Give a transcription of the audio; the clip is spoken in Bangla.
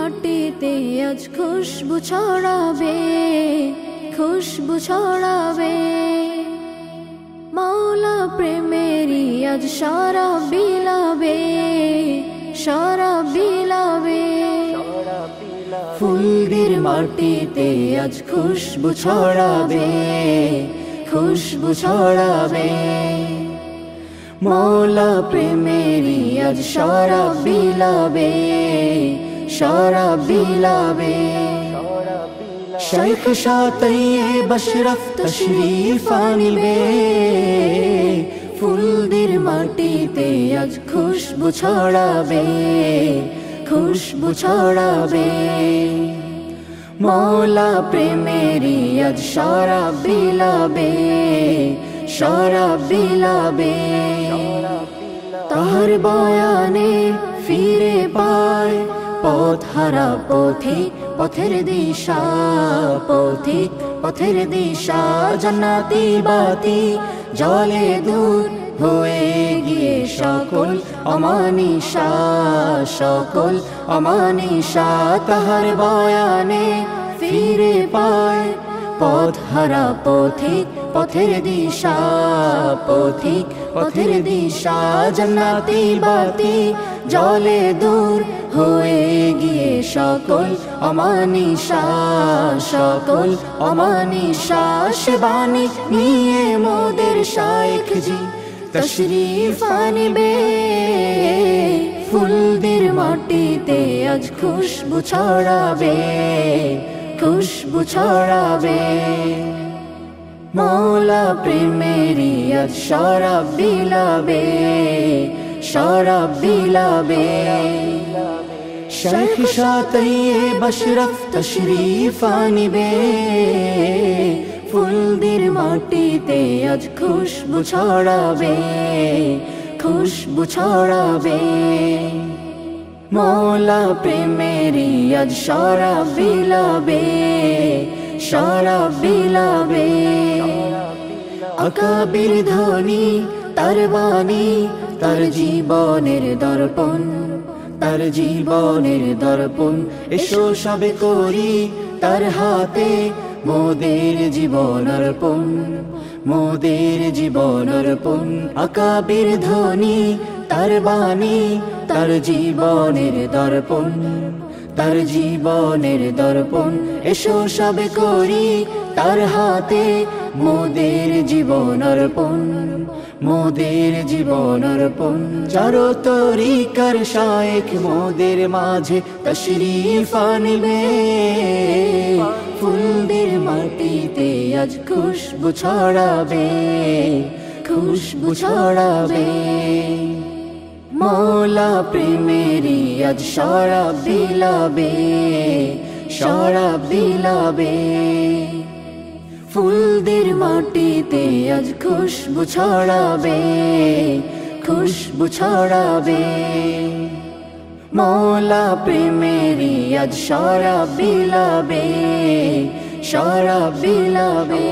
মাটিতে আজ খুশবু ছড়াবে, খুশবু ছড়াবে। মাওলা প্রেমেরই আজ সারা বিলাবে, সারা বিলাবে। ফুলদের মাটিতে আজ খুশবু ছড়াবে, খুশবু ছড়াবে। মাওলা প্রেমেরই আজ সারা বিলাবে, সারা বিলাবে। শাইখ শাহ আশরাফ তশরীফ আনিবে, ফুলদের মাটিতে আজ খুশবু ছড়াবে, খুশবু ছড়াবে। মাওলা প্রেমেরই আজ সারা বিলাবে, সারা বিলাবে। তাহার বয়ানে ফিরে পায় পথ হারা পথিক, পথের দিশা পথিক, পথের দিশা। জান্নাতি বাতি জলে দূর হয়ে গিয়ে সকল অমানিশা, সকল অমানিশা। তাহার বয়ানে ফিরে পায় পথ হারা পথিক, পথের দিশা পথিক, পথের দিশা। জান্নাতি বাতি জলে দূর হয়ে গিয়ে সকল অমানিশা, সকল অমানিশা। সে বাণী নিয়ে মোদের শাইখ জি তশরীফ আনিবে, ফুলদের মাটিতে আজ খুশবু ছড়াবে, খুশবু ছড়াবে। মাওলা প্রেমেরই আজ সারা বিলাবে, সারা বিলাবে। শাইখ শাহ আশরাফ তশরীফ আনিবে, ফুলদের মাটিতে আজ খুশবু ছড়াবে, খুশবু ছড়াবে। মাওলা প্রেমেরই আজ সারা বিলাবে, সারা বিলাবে। আকাবির ধ্বনি তার বাণী, তার জীবনের দর্পণ, তার জীবনের দর্পণ। এসো সবে করি তার হাতে মোদের জীবন অর্পণ, মোদের জীবন অর্পণ। আকাবির ধ্বনি তার বাণী, তার জীবনের দর্পণ, তার জীবনের দর্পণ। এসো সবে করি তার হাতে মোদের জীবন অর্পণ, মোদের জীবন অর্পণ। চারো তরিকার শাইখ মোদের মাঝে তশরীফ আনিবে, ফুলদের মাটিতে আজ খুশবু ছড়াবে, খুশবু ছড়াবে। মাওলা প্রেমেরই আজ সারা বিলাবে, সারা বিলাবে। ফুলদের মাটিতে আজ খুশবু ছড়াবে, খুশবু ছড়াবে। মাওলা প্রেমেরই আজ সারা বিলাবে, সারা বিলাবে।